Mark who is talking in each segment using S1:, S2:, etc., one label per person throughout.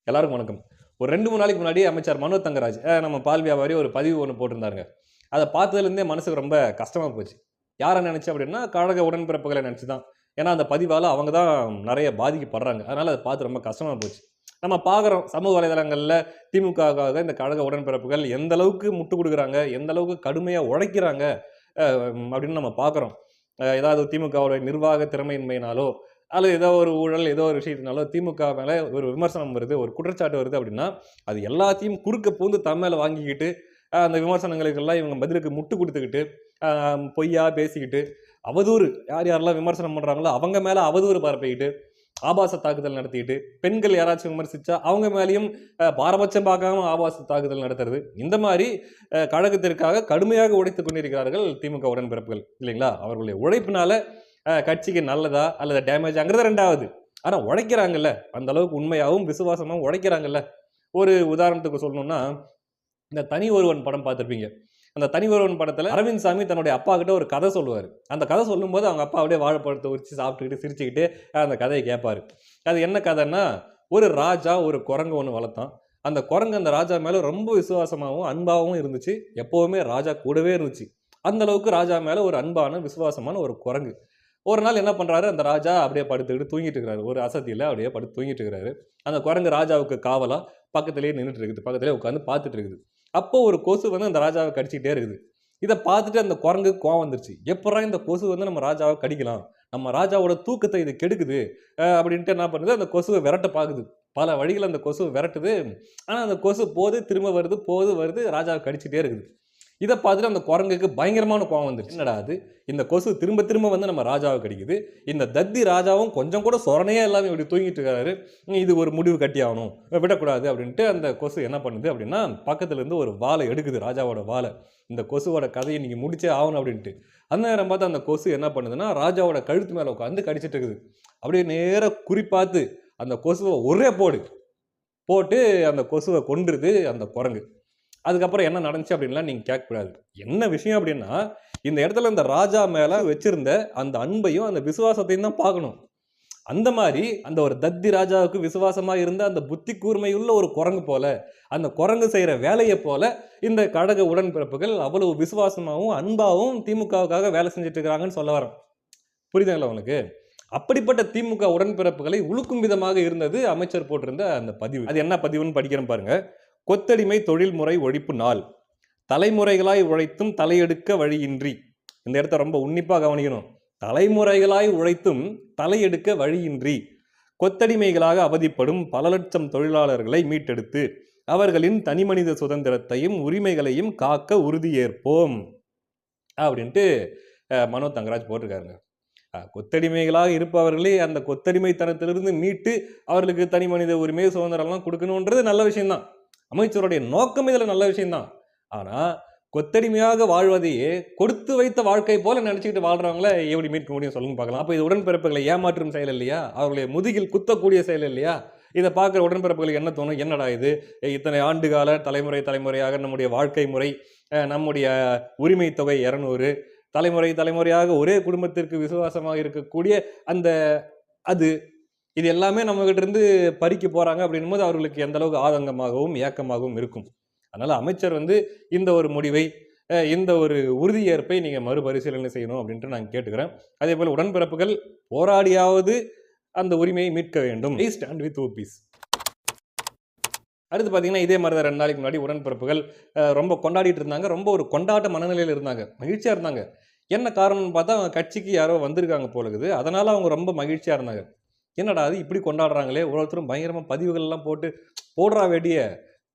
S1: எல்லாருக்கும் வணக்கம். ஒரு 2, 3 நாளைக்கு முன்னாடி அமைச்சர் மனோ தங்கராஜ் நம்ம பால் வியாபாரி ஒரு பதிவு ஒண்ணு போட்டிருந்தாருங்க. அத பார்த்ததுலேருந்தே மனசுக்கு ரொம்ப கஷ்டமா போச்சு. யார நெனச்சு அப்டின்னா, கழக உடன்பிறப்புகள நெனச்சு தான். ஏன்னா, அந்த பதிவால அவங்க தான் நெறைய பாதிக்கப்படுறாங்க. அதனால அத பார்த்து ரொம்ப கஷ்டமா போச்சு. நம்ம பார்க்குறோம் சமூக வலைதளங்கள்ல திமுகவுக்காக இந்த கழக உடன்பிறப்புகள் எந்த அளவுக்கு முட்டு குடுக்குறாங்க, எந்த அளவுக்கு கடுமையா உழைக்கிறாங்க அப்டின்னு நம்ம பார்க்குறோம். ஏதாவது திமுகவோட நிர்வாக திறமையின்மையினாலோ, அல்லது ஏதோ ஒரு ஊழல், ஏதோ ஒரு விஷயத்தினாலோ திமுக மேல ஒரு விமர்சனம் வருது, ஒரு குற்றச்சாட்டு வருது அப்படின்னா, அது எல்லாத்தையும் குறுக்க பூந்து தன் மேல வாங்கிக்கிட்டு, அந்த விமர்சனங்களுக்கெல்லாம் இவங்க பதிலுக்கு முட்டு குடுத்துக்கிட்டு, அ பொய்யா பேசிக்கிட்டு, அவதூறு யார் யாரெல்லாம் விமர்சனம் பண்றாங்களோ, அவங்க மேல அவதூறு பரப்பிக்கிட்டு, ஆபாச தாக்குதல் நடத்திக்கிட்டு, பெண்கள் யாராச்சும் விமர்சிச்சா, அவங்க மேலயும் பாரபட்சம் பார்க்காம ஆபாச தாக்குதல் நடத்துறது. இந்த மாரி கழகத்திற்காக கடுமையாக உழைத்துக் கொண்டிருக்கிறார்கள் திமுக உடன்பிறப்புகள். இல்லைங்களா? அவர்களுடைய உழைப்பினால கட்சிக்கு நல்லதா அல்லது டேமேஜாங்கிறது 2வது. ஆனா உழைக்கிறாங்கல்ல. அந்த அளவுக்கு உண்மையாவும், விசுவாசமாவும் உழைக்கிறாங்கல்ல. ஒரு உதாரணத்துக்கு சொல்லணும்னா, இந்த தனி ஒருவன் படம் பார்த்திருப்பீங்க. அந்த தனி ஒருவன் படத்துல அரவிந்த் சாமி தன்னுடைய அப்பாகிட்ட ஒரு கதை சொல்லுவாரு. அந்த கதை சொல்லும்போது அவங்க அப்பா அப்படியே வாழைப்பழத்த உரிச்சு சாப்பிட்டுக்கிட்டு, சிரிச்சுக்கிட்டு அந்த கதைய கேட்பாரு. அது என்ன கதைன்னா, ஒரு ராஜா ஒரு குரங்கு ஒண்ணு வளர்த்தான். அந்த குரங்கு அந்த ராஜா மேல ரொம்ப விசுவாசமாவும், அன்பாவும் இருந்துச்சு. எப்பவுமே ராஜா கூடவே இருந்துச்சு. அந்த அளவுக்கு ராஜா மேல ஒரு அன்பான, விசுவாசமான ஒரு குரங்கு. ஒரு நாள் என்ன பண்றாரு, அந்த ராஜா அப்படியே படுத்துக்கிட்டு தூங்கிட்டு இருக்கிறாரு. ஒரு அசதியில அப்படியே படுத்து தூங்கிட்டு இருக்கிறாரு. அந்த குரங்கு ராஜாவுக்கு காவலா பக்கத்திலேயே நின்னுட்டு இருக்குது. பக்கத்திலேயே உட்கார்ந்து பார்த்துட்டு இருக்குது. அப்போ ஒரு கொசு வந்து அந்த ராஜாவ கடிச்சுக்கிட்டே இருக்குது. இத பார்த்துட்டு அந்த குரங்குக்கு கோவம் வந்துருச்சு. எப்புட்றா இந்த கொசு வந்து நம்ம ராஜாவ கடிக்கலாம்? நம்ம ராஜாவோட தூக்கத்த இது கெடுக்குது. அப்படின்ட்டு என்ன பண்ணுது, அந்த கொசுவ விரட்ட பாக்குது. பல வழிகள்ல அந்த கொசுவ விரட்டுது. ஆனா அந்த கொசு போது, திரும்ப வருது, போது, வருது, ராஜாவ கடிச்சுட்டே இருக்குது. இத பார்த்துட்டு அந்த குரங்குக்கு பயங்கரமான கோவம் வந்துருச்சு. என்னடா இது? இந்த கொசு திரும்ப திரும்ப வந்து நம்ம ராஜாவ கடிக்குது. இந்த தத்தி ராஜாவும் கொஞ்சம் கூட சொரணையே இல்லாம இப்படி தூங்கிட்டு இருக்காரு. இது ஒரு முடிவு கட்டியாகணும். விடக்கூடாது அப்படின்ட்டு அந்த கொசு என்ன பண்ணுது அப்படின்னா, பக்கத்துல இருந்து ஒரு வாள எடுக்குது, ராஜாவோட வாள. இந்த கொசுவோட கதைய இன்னைக்கு முடிச்சே ஆகணும் அப்படின்ட்டு. அந்த நேரம் பார்த்து அந்த கொசு என்ன பண்ணுதுன்னா, ராஜாவோட கழுத்து மேல உட்கார்ந்து கடிச்சிட்டு இருக்குது. அப்படியே நேரா குறி பார்த்து அந்த கொசுவ ஒரே போடு. போட்டு அந்த கொசுவ கொன்றுது அந்த குரங்கு. அதுக்கப்புறம் என்ன நடந்துச்சு அப்படின்லாம் நீங்க கேட்கக்கூடாது. என்ன விஷயம் அப்படின்னா, இந்த இடத்துல இந்த ராஜா மேல வச்சிருந்த அந்த அன்பையும், அந்த விசுவாசத்தையும் தான் பார்க்கணும். அந்த மாரி அந்த ஒரு தத்தி ராஜாவுக்கு விசுவாசமா இருந்த அந்த புத்தி கூர்மையுள்ள ஒரு குரங்கு போல, அந்த குரங்கு செய்ற வேலைய போல, இந்த கழக உடன்பிறப்புகள் அவ்வளவு விசுவாசமாவும், அன்பாவும் திமுகவுக்காக வேலை செஞ்சுட்டு இருக்கிறாங்கன்னு சொல்ல வரேன். புரியுதுங்களா உங்களுக்கு? அப்படிப்பட்ட திமுக உடன்பிறப்புகளை உலுக்கும் விதமாக இருந்தது அமைச்சர் போட்டிருந்த அந்த பதிவு. அது என்ன பதிவுன்னு படிக்கிறேன் பாருங்க. கொத்தடிமை தொழில்முறை ஒழிப்பு நாள். தலைமுறைகளாய் உழைத்தும் தலையெடுக்க வழியின்றி. இந்த இடத்த ரொம்ப உன்னிப்பா கவனிக்கணும். தலைமுறைகளாய் உழைத்தும் தலையெடுக்க வழியின்றி கொத்தடிமைகளாக அவதிப்படும் பல லட்சம் தொழிலாளர்களை மீட்டெடுத்து அவர்களின் தனிமனித சுதந்திரத்தையும் உரிமைகளையும் காக்க உறுதியேற்போம் அப்படின்ட்டு மனோ தங்கராஜ் போட்டிருக்காருங்க. கொத்தடிமைகளாக இருப்பவர்களே அந்த கொத்தடிமைத்தனத்திலிருந்து மீட்டு அவர்களுக்கு தனி மனித உரிமை சுதந்திரம்லாம் கொடுக்கணுன்றது நல்ல விஷயம்தான். அமைச்சருடைய நோக்கம் இதுல நல்ல விஷயம்தான். ஆனா கொத்தடிமையாக வாழ்வதையே கொடுத்து வைத்த வாழ்க்கை போல நினைச்சுக்கிட்டு வாழ்றவங்கள எப்படி மீட்க முடியும் சொல்லுங்க பார்க்கலாம். அப்ப இது உடன்பிறப்புகளை ஏமாற்றும் செயல் இல்லையா? அவர்களுடைய முதுகில் குத்தக்கூடிய செயல் இல்லையா? இதை பார்க்குற உடன்பிறப்புகளுக்கு என்ன தோணும்? என்னடா இது? இத்தனை ஆண்டுகால தலைமுறை தலைமுறையாக நம்முடைய வாழ்க்கை முறை, நம்முடைய உரிமை தொகை 200, தலைமுறை தலைமுறையாக ஒரே குடும்பத்திற்கு விசுவாசமாக இருக்கக்கூடிய அந்த அது இது எல்லாமே நம்மகிட்ட இருந்து பறிக்க போறாங்க அப்படின்னும்போது அவர்களுக்கு எந்த அளவுக்கு ஆதங்கமாகவும் ஏக்கமாகவும் இருக்கும். அதனால அமைச்சர் வந்து இந்த ஒரு முடிவை இந்த ஒரு உறுதியேற்பை நீங்க மறுபரிசீலனை செய்யணும் அப்படின்ட்டு நான் கேட்டுக்கிறேன். அதே போல உடன்பிறப்புகள் போராடியாவது அந்த உரிமையை மீட்க வேண்டும். Stand with OPS. அடுத்து பார்த்தீங்கன்னா, இதே மாதிரி தான் 2 நாளைக்கு முன்னாடி உடன்பிறப்புகள் ரொம்ப கொண்டாடிட்டு இருந்தாங்க. ரொம்ப ஒரு கொண்டாட்ட மனநிலையில இருந்தாங்க. மகிழ்ச்சியா இருந்தாங்க. என்ன காரணம்னு பார்த்தா, அவங்க கட்சிக்கு யாரோ வந்திருக்காங்க போல இருக்குது. அதனால அவங்க ரொம்ப மகிழ்ச்சியா இருந்தாங்க. என்னடா இது இப்படி கொண்டாடுறாங்களே! ஒருத்தரும் பயங்கரமா பதிவுகள்லாம் போட்டு, "போடுறா வெடிய,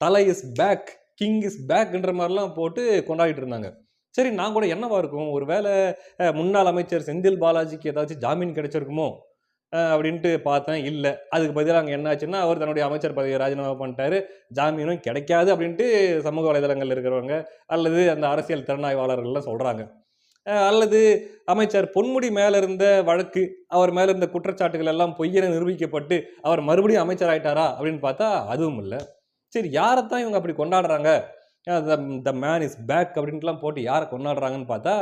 S1: தல இஸ் பேக், கிங் இஸ் பேக்ன்ற" மாரிலாம் போட்டு கொண்டாடிட்டு இருந்தாங்க. சரி நான் கூட என்னவா இருக்கும்? ஒரு வேள முன்னாள் அமைச்சர் செந்தில் பாலாஜிக்கு ஏதாச்சும் ஜாமீன் கிடைச்சிருக்குமோ? அப்படின்ட்டு பார்த்தேன். இல்ல. அதுக்கு பதிலா அங்க என்ன ஆச்சுன்னா, அவர் தன்னுடைய அமைச்சர் பதவிய ராஜினாமா பண்ணிட்டாரு. ஜாமீனும் கிடைக்காது அப்படின்ட்டு சமூக வலைதளங்கள்ல இருக்கிறவங்க, அல்லது அந்த அரசியல் திறனாய்வாளர்கள்லாம் சொல்றாங்க. அல்லது அமைச்சர் பொன்முடி மேல இருந்த வழக்கு, அவர் மேல இருந்த குற்றச்சாட்டுகள் எல்லாம் பொய் என நிரூபிக்கப்பட்டு, அவர் மறுபடியும் அமைச்சர் ஆயிட்டாரா? அப்படின்னு பார்த்தா, அதுவும் இல்ல. சரி யாரத்தான் இவங்க அப்படி கொண்டாடுறாங்க? த மேன் இஸ் பேக் அப்படின்ட்டுலாம் போட்டு யாரை கொண்டாடுறாங்கன்னு பார்த்தா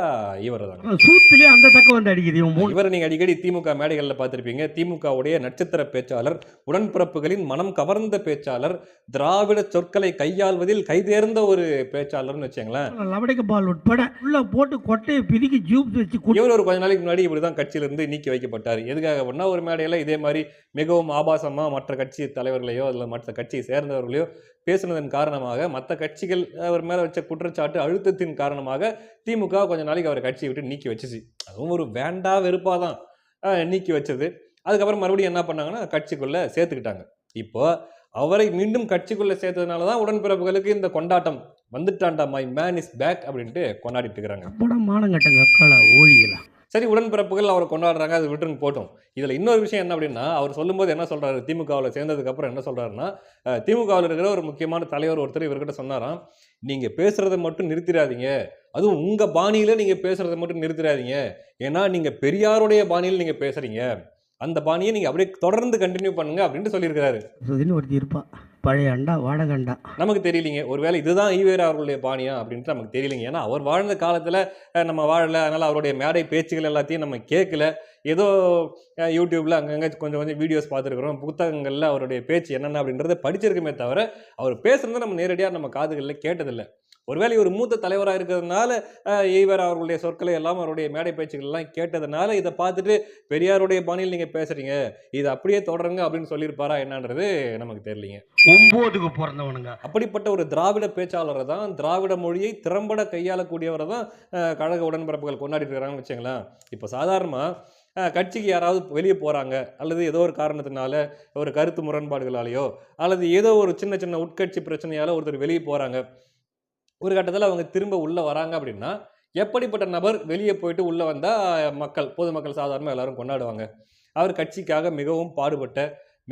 S1: இவர் தாங்க.
S2: சூத்திலே அந்த தக்க வந்து அடிக்குது
S1: இவரை நீங்க அடிக்கடி திமுக மேடைகளில் பார்த்திருப்பீங்க. திமுகவுடைய நட்சத்திர பேச்சாளர், உடன்பிறப்புகளின் மனம் கவர்ந்த பேச்சாளர், திராவிட சொற்களை கையாள்வதில் கைதேர்ந்த ஒரு பேச்சாளர்னு வச்சுங்களேன்.
S2: லவடிக்க பால் உட்பட உள்ள போட்டு கொட்டையை பிரிக்கி ஜூப் வச்சு
S1: இவர் ஒரு கொஞ்ச நாளைக்கு முன்னாடி இப்படிதான் கட்சியிலிருந்து நீக்கி வைக்கப்பட்டார். எதுக்காக அப்படின்னா ஒரு மேடையில இதே மாதிரி மிகவும் ஆபாசமா மற்ற கட்சி தலைவர்களையோ அல்ல மற்ற கட்சியை சேர்ந்தவர்களையோ பேசுனதன் காரணமாக மற்ற கட்சிகள் அவர் மேல வச்ச குற்றச்சாட்டு அழுத்தத்தின் காரணமாக திமுக கொஞ்ச நாளைக்கு அவர் கட்சியை விட்டு நீக்கி வச்சுச்சு. அதுவும் ஒரு வேண்டா வெறுப்பா தான் நீக்கி வச்சது. அதுக்கப்புறம் மறுபடியும் என்ன பண்ணாங்கன்னா கட்சிக்குள்ள சேர்த்துக்கிட்டாங்க. இப்போ அவரை மீண்டும் கட்சிக்குள்ள சேர்த்ததுனால தான் உடன்பிறப்புகளுக்கு இந்த கொண்டாட்டம். வந்துட்டான்டா மை மேன் இஸ் பேக் அப்படின்ட்டு கொண்டாடிட்டு இருக்கிறாங்க.
S2: மானங்கட்டங்க ஓழிகளா.
S1: சரி, உடன்பிறப்புகள் அவரை கொண்டாடுறாங்க, அது விட்டுன்னு போட்டோம். இதுல இன்னொரு விஷயம் என்ன அப்படின்னா, அவர் சொல்லும்போது என்ன சொல்றாரு, திமுகவில் சேர்ந்ததுக்கு அப்புறம் என்ன சொல்றாருன்னா, திமுகவில் இருக்கிற ஒரு முக்கியமான தலைவர் ஒருத்தர் இவர்கிட்ட சொன்னாராம், நீங்க பேசுறதை மட்டும் நிறுத்திடாதீங்க, அதுவும் உங்க பாணியில நீங்க பேசுறதை மட்டும் நிறுத்திடாதீங்க, ஏன்னா நீங்க பெரியாருடைய பாணியில் நீங்க பேசுறீங்க, அந்த பாணியை நீங்க அப்படியே தொடர்ந்து கண்டினியூ பண்ணுங்க அப்படின்ட்டு சொல்லியிருக்கிறாரு.
S2: ஒருத்தி இருப்பா பழைய அண்டா வாடகண்டா.
S1: நமக்கு தெரியலீங்க, ஒருவேளை இதுதான் ஈவேரா அவர்களுடைய பாணியா அப்படின்ட்டு நமக்கு தெரியலைங்க. ஏன்னா அவர் வாழ்ந்த காலத்துல நம்ம வாழல, அதனால அவருடைய மேடை பேச்சுகள் எல்லாத்தையும் நம்ம கேட்கல. ஏதோ யூடியூப்ல அங்கங்க கொஞ்சம் கொஞ்சம் வீடியோஸ் பார்த்துருக்குறோம், புத்தகங்கள்ல அவருடைய பேச்சு என்னென்ன அப்படின்றத படிச்சிருக்குமே தவிர அவர் பேசுறதை நம்ம நேரடியாக நம்ம காதுகளில் கேட்டதில்லை. ஒருவேளை ஒரு மூத்த தலைவராக இருக்கிறதுனால ஈவேரா அவர்களுடைய சொற்களை எல்லாம் அவருடைய மேடை பேச்சுகள் எல்லாம் கேட்டதுனால இதை பார்த்துட்டு பெரியாருடைய பாணியில் நீங்க பேசுறீங்க, இது அப்படியே தொடருங்க அப்படின்னு சொல்லியிருப்பாரா என்னன்றது நமக்கு தெரியலீங்க.
S2: 9க்கு பிறந்தவனுங்க.
S1: அப்படிப்பட்ட ஒரு திராவிட பேச்சாளரை தான், திராவிட மொழியை திறம்பட கையாளக்கூடியவரை தான் கழக உடன்பிறப்புகள் கொண்டாடிட்டு இருக்கிறாங்கன்னு வச்சுங்களேன். இப்போ சாதாரணமாக கட்சிக்கு யாராவது வெளியே போகிறாங்க அல்லது ஏதோ ஒரு காரணத்தினால ஒரு கருத்து முரண்பாடுகளாலேயோ அல்லது ஏதோ ஒரு சின்ன சின்ன உட்கட்சி பிரச்சனையால் ஒருத்தர் வெளியே போகிறாங்க, ஒரு கட்டத்தில் அவங்க திரும்ப உள்ளே வராங்க அப்படின்னா எப்படிப்பட்ட நபர் வெளியே போயிட்டு உள்ளே வந்தால் மக்கள் பொதுமக்கள் சாதாரணமாக எல்லாரும் கொண்டாடுவாங்க? அவர் கட்சிக்காக மிகவும் பாடுபட்ட,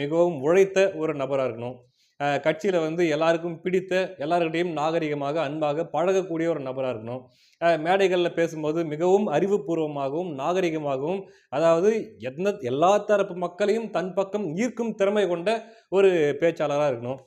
S1: மிகவும் உழைத்த ஒரு நபராக இருக்கணும். கட்சியில் வந்து எல்லாருக்கும் பிடித்த, எல்லாருக்கிட்டையும் நாகரிகமாக அன்பாக பழகக்கூடிய ஒரு நபராக இருக்கணும். மேடைகளில் பேசும்போது மிகவும் அறிவுபூர்வமாகவும் நாகரிகமாகவும், அதாவது எல்லா தரப்பு மக்களையும் தன் பக்கம் ஈர்க்கும் திறமை கொண்ட ஒரு பேச்சாளராக இருக்கணும்.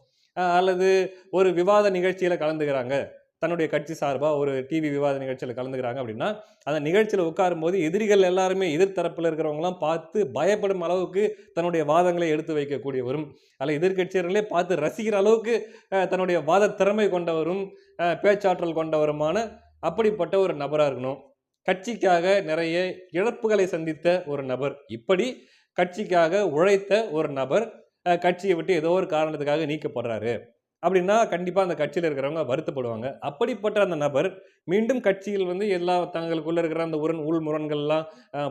S1: அல்லது ஒரு விவாத நிகழ்ச்சியில் கலந்துக்கிறாங்க, தன்னுடைய கட்சி சார்பாக ஒரு டிவி விவாத நிகழ்ச்சியில் கலந்துக்கிறாங்க அப்படின்னா அந்த நிகழ்ச்சியில் உட்காரும்போது எதிரிகள் எல்லாருமே எதிர்த்தரப்பில் இருக்கிறவங்களாம் பார்த்து பயப்படும் அளவுக்கு தன்னுடைய வாதங்களை எடுத்து வைக்கக்கூடியவரும், அல்ல எதிர்கட்சியர்களே பார்த்து ரசிக்கிற அளவுக்கு தன்னுடைய வாத திறமை கொண்டவரும் பேச்சாற்றல் கொண்டவருமான அப்படிப்பட்ட ஒரு நபராக இருக்கணும். கட்சிக்காக நிறைய இழப்புகளை சந்தித்த ஒரு நபர், இப்படி கட்சிக்காக உழைத்த ஒரு நபர் கட்சியை விட்டு ஏதோ ஒரு காரணத்துக்காக நீக்கப்படுறாரு அப்படின்னா கண்டிப்பா அந்த கட்சியில் இருக்கிறவங்க வருத்தப்படுவாங்க. அப்படிப்பட்ட அந்த நபர் மீண்டும் கட்சியில் வந்து எல்லா தங்களுக்குள்ள இருக்கிற அந்த உள் முரண்கள்லாம்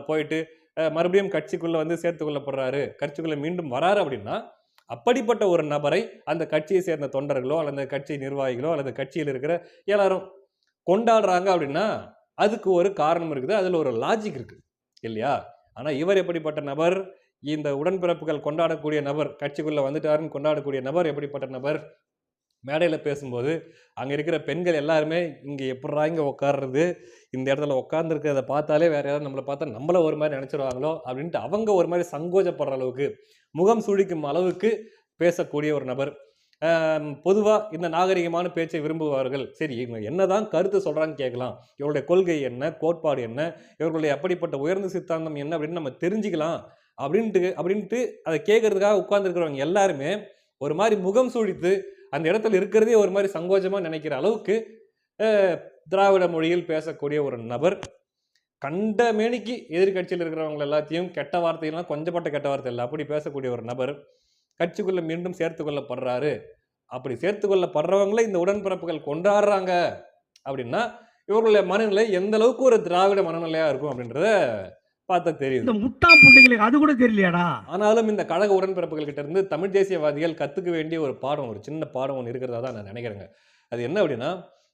S1: போயிட்டு மறுபடியும் கட்சிக்குள்ள வந்து சேர்த்து கொள்ளப்படுறாரு, கட்சிக்குள்ள மீண்டும் வராரு அப்படின்னா அப்படிப்பட்ட ஒரு நபரை அந்த கட்சியை சேர்ந்த தொண்டர்களோ அல்லது கட்சி நிர்வாகிகளோ அல்லது கட்சியில் இருக்கிற எல்லாரும் கொண்டாடுறாங்க அப்படின்னா அதுக்கு ஒரு காரணம் இருக்குது, அதுல ஒரு லாஜிக் இருக்கு இல்லையா? ஆனா இவர் எப்படிப்பட்ட நபர்? இந்த உடன்பிறப்புகள் கொண்டாடக்கூடிய நபர், கட்சிக்குள்ள வந்துட்டாருன்னு கொண்டாடக்கூடிய நபர் எப்படிப்பட்ட நபர்? மேடையில் பேசும்போது அங்கே இருக்கிற பெண்கள் எல்லாருமே இங்கே எப்படா இங்கே உட்காடுறது, இந்த இடத்துல உட்காந்துருக்கிறத பார்த்தாலே வேற யாராவது நம்மளை பார்த்தா நம்மள ஒரு மாதிரி நினைச்சிருவாங்களோ அப்படின்ட்டு அவங்க ஒரு மாதிரி சங்கோஜப்படுற அளவுக்கு, முகம் சுழிக்கும் அளவுக்கு பேசக்கூடிய ஒரு நபர். பொதுவாக இந்த நாகரிகமான பேச்சை விரும்புவார்கள். சரி, இவங்க என்னதான் கருத்து சொல்றான்னு கேட்கலாம், இவருடைய கொள்கை என்ன, கோட்பாடு என்ன, இவர்களுடைய அப்படிப்பட்ட உயர்ந்த சித்தாந்தம் என்ன அப்படின்னு நம்ம தெரிஞ்சுக்கலாம் அப்படின்ட்டு அதை கேட்கறதுக்காக உட்கார்ந்துருக்கிறவங்க எல்லாருமே ஒரு மாதிரி முகம் சுழித்து அந்த இடத்துல இருக்கிறதே ஒரு மாதிரி சங்கோஜமா நினைக்கிற அளவுக்கு திராவிட மொழியில் பேசக்கூடிய ஒரு நபர். கண்ட மேனிக்கு எதிர்கட்சியில் இருக்கிறவங்க எல்லாத்தையும் கெட்ட வார்த்தையெல்லாம் கொஞ்சப்பட்ட கெட்ட வார்த்தை இல்லை, அப்படி பேசக்கூடிய ஒரு நபர் கட்சிக்குள்ள மீண்டும் சேர்த்து கொள்ளப்படுறாரு. அப்படி சேர்த்து கொள்ளப்படுறவங்கள இந்த உடன்பிறப்புகள் கொண்டாடுறாங்க அப்படின்னா இவர்களுடைய மனநிலை எந்த அளவுக்கு ஒரு திராவிட மனநிலையா இருக்கும் அப்படின்றத பார்த்தா தெரியுது.
S2: முட்டா புண்டைகளுக்கு அது கூட தெரியலையாடா.
S1: ஆனாலும் இந்த கழக உடன்பிறப்புகள் கிட்ட இருந்து தமிழ் தேசியவாதிகள் கத்துக்க வேண்டிய ஒரு பாடம், ஒரு சின்ன பாடம் ஒன்று இருக்கிறதா தான் நான் நினைக்கிறேங்க. அது என்ன அப்படின்னா,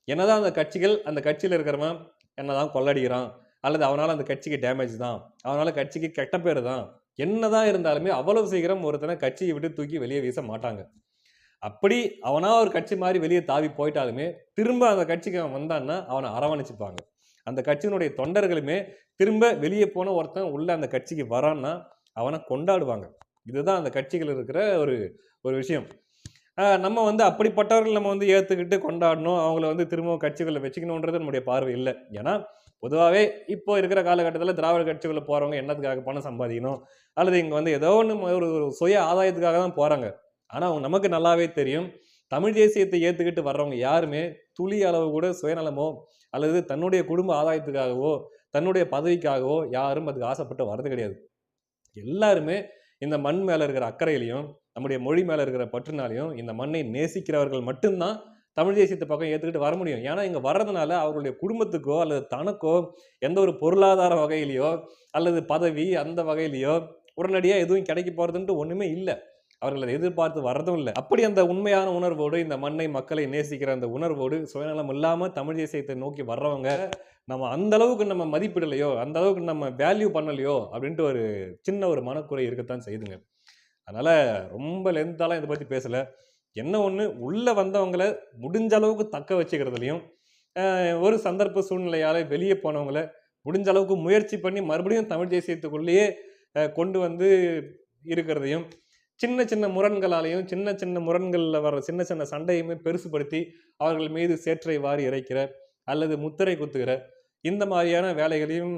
S1: என்னதான் அந்த கட்சிகள் அந்த கட்சியில் இருக்கிறவன் என்னதான் கொள்ளடிக்கிறான் அல்லது அவனால அந்த கட்சிக்கு டேமேஜ் தான், அவனால கட்சிக்கு கெட்ட பேர் தான், என்னதான் இருந்தாலுமே அவ்வளவு சீக்கிரம் ஒருத்தனை கட்சியை விட்டு தூக்கி வெளியே வீச மாட்டாங்க. அப்படி அவனா ஒரு கட்சி மாதிரி வெளியே தாவி போயிட்டாலுமே திரும்ப அந்த கட்சிக்கு அவன் வந்தான்னா அவனை அரவணைச்சுப்பாங்க. அந்த கட்சியினுடைய தொண்டர்களுமே திரும்ப வெளியே போன ஒருத்தன் உள்ள அந்த கட்சிக்கு வரான்னா அவனை கொண்டாடுவாங்க. இதுதான் அந்த கட்சிகள் இருக்கிற ஒரு விஷயம். நம்ம வந்து அப்படிப்பட்டவர்கள் நம்ம வந்து ஏத்துக்கிட்டு கொண்டாடணும். அவங்கள வந்து திரும்பவும் கட்சிகள்ல வச்சுக்கணுன்றது நம்முடைய பார்வை இல்ல. ஏன்னா, பொதுவாவே இப்போ இருக்கிற காலகட்டத்தில திராவிட கட்சிக்குள்ள போறவங்க என்னத்துக்காக பணம் சம்பாதிக்கணும், அல்லது இங்க வந்து ஏதோ ஒண்ணு ஒரு ஒரு சுய ஆதாயத்துக்காக தான் போறாங்க. ஆனா, நமக்கு நல்லாவே தெரியும். தமிழ் தேசியத்தை ஏத்துக்கிட்டு வர்றவங்க யாருமே துளி அளவு கூட சுயநலமோ, அல்லது தன்னுடைய குடும்ப ஆதாயத்துக்காகவோ, தன்னுடைய பதவிக்காகவோ யாரும் அதுக்கு ஆசைப்பட்டு வர்றது கிடையாது. எல்லாருமே இந்த மண் மேல இருக்கிற அக்கறையிலயும், நம்முடைய மொழி மேல இருக்கிற பற்றுனாலயும், இந்த மண்ணை நேசிக்கிறவர்கள் மட்டும் தான் தமிழ் தேசியத்து பக்கம் ஏத்துக்கிட்டு வர முடியும். ஏன்னா, இங்க வர்றதுனால அவர்களுடைய குடும்பத்துக்கோ, அல்லது தனக்கோ எந்த ஒரு பொருளாதார வகையிலயோ, அல்லது பதவி அந்த வகையிலயோ உடனடியா எதுவும் கிடைக்க போறதுன்ட்டு ஒண்ணுமே இல்ல. அவர்கள் அதை எதிர்பார்த்து வர்றதும் இல்ல. அப்படி அந்த உண்மையான உணர்வோடு, இந்த மண்ணை, மக்களை நேசிக்கிற அந்த உணர்வோடு, சுயநலம் இல்லாம தமிழ் தேசியத்தை நோக்கி வர்றவங்க, நம்ம அந்த அளவுக்கு நம்ம மதிப்பிடலையோ, அந்த அளவுக்கு நம்ம வேல்யூ பண்ணலையோ அப்படின்ட்டு ஒரு சின்ன ஒரு மனக்குறை இருக்கத்தான் செய்யுதுங்க. அதனால ரொம்ப லென்த்தாலாம் இத பத்தி பேசல. என்ன ஒண்ணு, உள்ள வந்தவங்கள முடிஞ்ச அளவுக்கு தக்க வச்சுக்கிறதுலயும், ஒரு சந்தர்ப்ப சூழ்நிலையால வெளிய போனவங்கள முடிஞ்ச அளவுக்கு முயற்சி பண்ணி மறுபடியும் தமிழ் தேசியத்துக்குள்ளேயே கொண்டு வந்து இருக்கிறதையும், சின்ன சின்ன முரண்களாலயும், சின்ன சின்ன முரண்கள்ல வர்ற சின்ன சின்ன சண்டையுமே பெருசுபடுத்தி, அவர்கள் மீது சேற்றை வாரி இறைக்கிற, அல்லது முத்திரை குத்துகிற, இந்த மாரியான வேலைகளையும்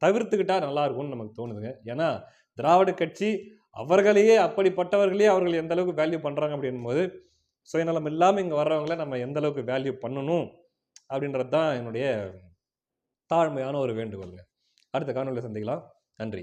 S1: தவிர்த்துக்கிட்டா நல்லா இருக்கும்னு நமக்கு தோணுதுங்க. ஏன்னா, திராவிட கட்சி அவர்களையே அப்படிப்பட்டவர்களையே அவர்கள் எந்த அளவுக்கு வேல்யூ பண்றாங்க அப்படின்னும்போது, சுயநலம் இல்லாம இங்க வர்றவங்கள நம்ம எந்த அளவுக்கு வேல்யூ பண்ணணும் அப்படின்றது தான் என்னுடைய தாழ்மையான ஒரு வேண்டுகோள்ங்க. அடுத்த காணொளியில சந்திக்கலாம். நன்றி.